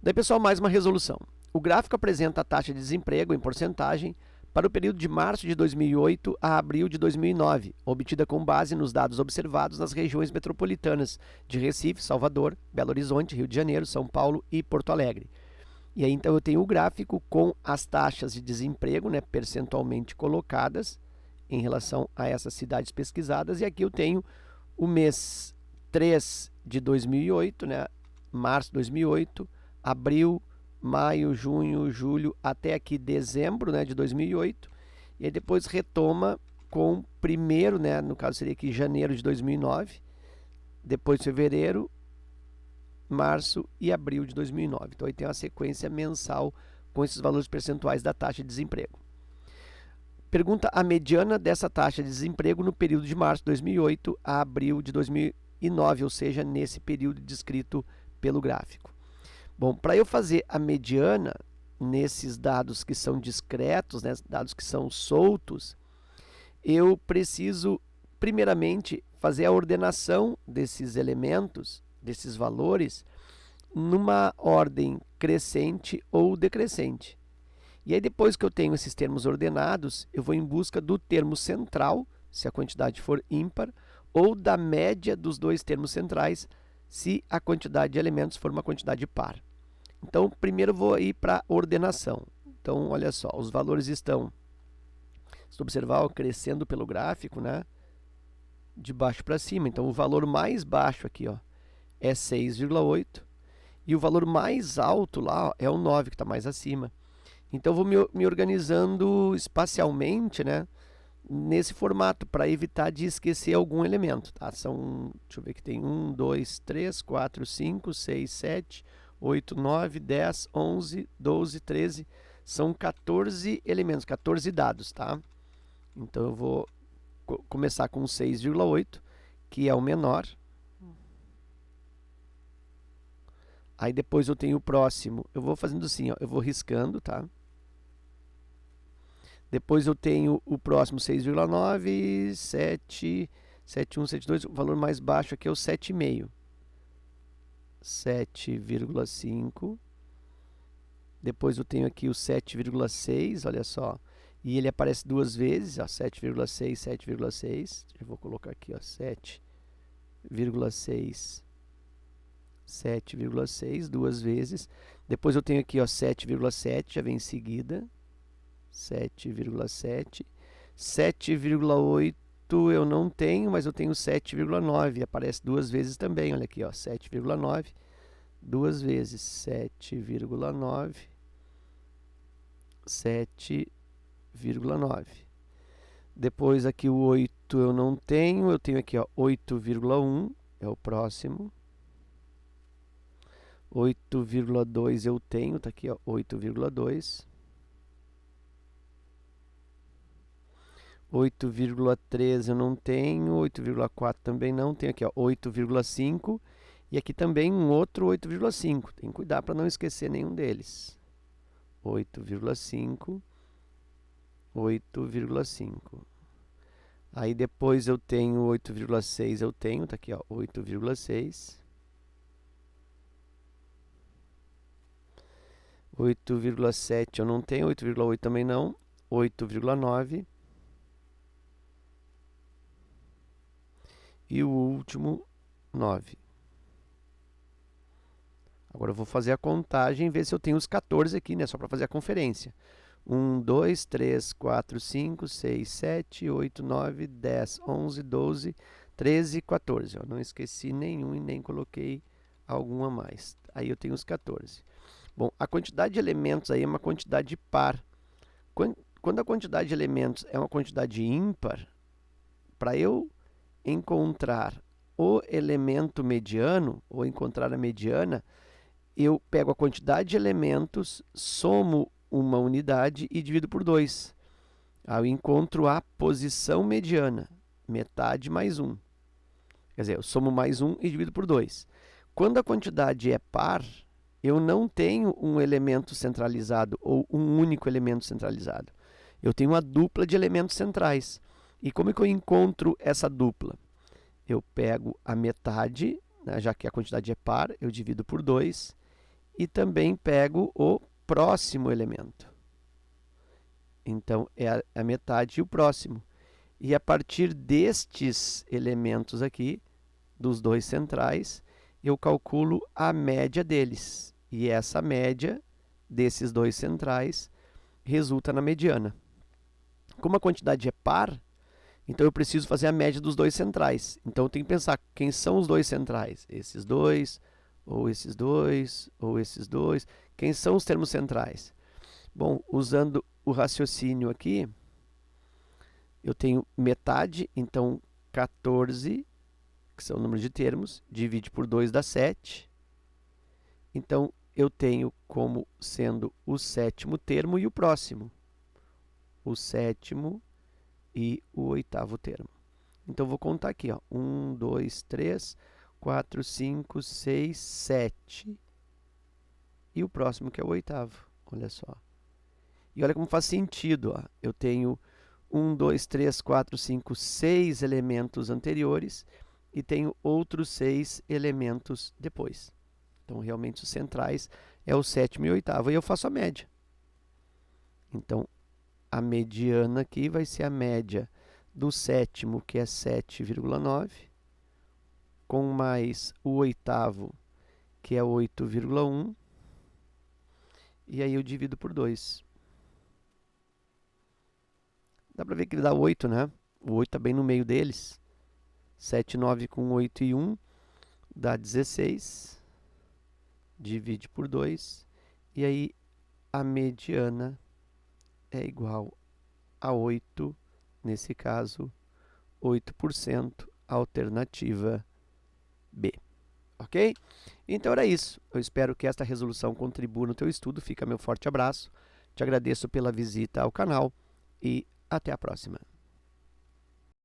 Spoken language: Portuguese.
Daí, pessoal, mais uma resolução. O gráfico apresenta a taxa de desemprego em porcentagem para o período de março de 2008 a abril de 2009, obtida com base nos dados observados nas regiões metropolitanas de Recife, Salvador, Belo Horizonte, Rio de Janeiro, São Paulo e Porto Alegre. E aí, então, eu tenho o gráfico com as taxas de desemprego, né, percentualmente colocadas em relação a essas cidades pesquisadas. E aqui eu tenho o mês 3 de 2008, né, março de 2008, abril, maio, junho, julho, até aqui dezembro, né, de 2008. E aí depois retoma com primeiro, né, no caso seria aqui janeiro de 2009, depois fevereiro, março e abril de 2009. Então aí tem uma sequência mensal com esses valores percentuais da taxa de desemprego. Pergunta a mediana dessa taxa de desemprego no período de março de 2008 a abril de 2009, ou seja, nesse período descrito pelo gráfico. Bom, para eu fazer a mediana nesses dados que são discretos, né, dados que são soltos, eu preciso, primeiramente, fazer a ordenação desses elementos, desses valores, numa ordem crescente ou decrescente. E aí, depois que eu tenho esses termos ordenados, eu vou em busca do termo central, se a quantidade for ímpar, ou da média dos dois termos centrais, se a quantidade de elementos for uma quantidade par. Então, primeiro eu vou ir para a ordenação. Então, olha só, os valores estão, se tu observar, crescendo pelo gráfico, né, de baixo para cima. Então, o valor mais baixo aqui, ó, é 6,8, e o valor mais alto lá, ó, é o 9, que está mais acima. Então, eu vou me organizando espacialmente, né, nesse formato, para evitar de esquecer algum elemento. Tá? Deixa eu ver que tem 1, 2, 3, 4, 5, 6, 7, 8, 9, 10, 11, 12, 13. São 14 elementos, 14 dados. Tá? Então, eu vou começar com 6,8, que é o menor. Aí, depois eu tenho o próximo. Eu vou fazendo assim, ó, eu vou riscando, tá? Depois eu tenho o próximo 6,9, 7, 7,1, 7,2. O valor mais baixo aqui é o 7,5. 7,5. Depois eu tenho aqui o 7,6, olha só. E ele aparece duas vezes, 7,6, 7,6. Eu vou colocar aqui, ó, 7,6, 7,6, duas vezes. Depois eu tenho aqui, ó, 7,7, já vem em seguida. 7,7, 7,8 eu não tenho, mas eu tenho 7,9, aparece duas vezes também, olha aqui, ó, 7,9, duas vezes, 7,9, 7,9. Depois aqui o 8 eu não tenho, eu tenho aqui, ó, 8,1, é o próximo. 8,2 eu tenho, tá aqui, ó, 8,2. 8,3 eu não tenho, 8,4 também não, tenho aqui, ó, 8,5 e aqui também um outro 8,5, tem que cuidar para não esquecer nenhum deles. 8,5, 8,5. Aí depois eu tenho 8,6, eu tenho, tá aqui, ó, 8,6. 8,7 eu não tenho, 8,8 também não, 8,9. E o último, 9. Agora eu vou fazer a contagem e ver se eu tenho os 14 aqui, né? Só para fazer a conferência. 1, 2, 3, 4, 5, 6, 7, 8, 9, 10, 11, 12, 13, 14. Eu não esqueci nenhum e nem coloquei algum a mais. Aí eu tenho os 14. Bom, a quantidade de elementos aí é uma quantidade par. Quando a quantidade de elementos é uma quantidade ímpar, para eu encontrar o elemento mediano, ou encontrar a mediana, eu pego a quantidade de elementos, somo uma unidade e divido por 2. Aí eu encontro a posição mediana, metade mais 1. Quer dizer, eu somo mais 1 e divido por 2. Quando a quantidade é par, eu não tenho um elemento centralizado ou um único elemento centralizado. Eu tenho uma dupla de elementos centrais. E como é que eu encontro essa dupla? Eu pego a metade, né, já que a quantidade é par, eu divido por 2 e também pego o próximo elemento. Então, é a metade e o próximo. E a partir destes elementos aqui, dos dois centrais, eu calculo a média deles. E essa média desses dois centrais resulta na mediana. Como a quantidade é par, então eu preciso fazer a média dos dois centrais. Então eu tenho que pensar quem são os dois centrais. Esses dois, ou esses dois, ou esses dois. Quem são os termos centrais? Bom, usando o raciocínio aqui, eu tenho metade, então 14, que são o número de termos, divide por 2 dá 7. Então, eu tenho como sendo o sétimo termo e o próximo. O sétimo e o oitavo termo. Então, vou contar aqui, ó. 1, 2, 3, 4, 5, 6, 7. E o próximo que é o oitavo. Olha só. E olha como faz sentido, ó. Eu tenho 1, 2, 3, 4, 5, 6 elementos anteriores e tenho outros 6 elementos depois. Então, realmente, os centrais é o sétimo e o oitavo. E eu faço a média. Então, a mediana aqui vai ser a média do sétimo, que é 7,9, com mais o oitavo, que é 8,1. E aí eu divido por 2. Dá para ver que ele dá 8, né? O 8 está bem no meio deles. 7, 9 com 8 e 1 dá 16. Divide por 2. E aí a mediana é igual a 8. Nesse caso, 8%, alternativa B. Ok? Então era isso. Eu espero que esta resolução contribua no teu estudo. Fica meu forte abraço. Te agradeço pela visita ao canal e até a próxima.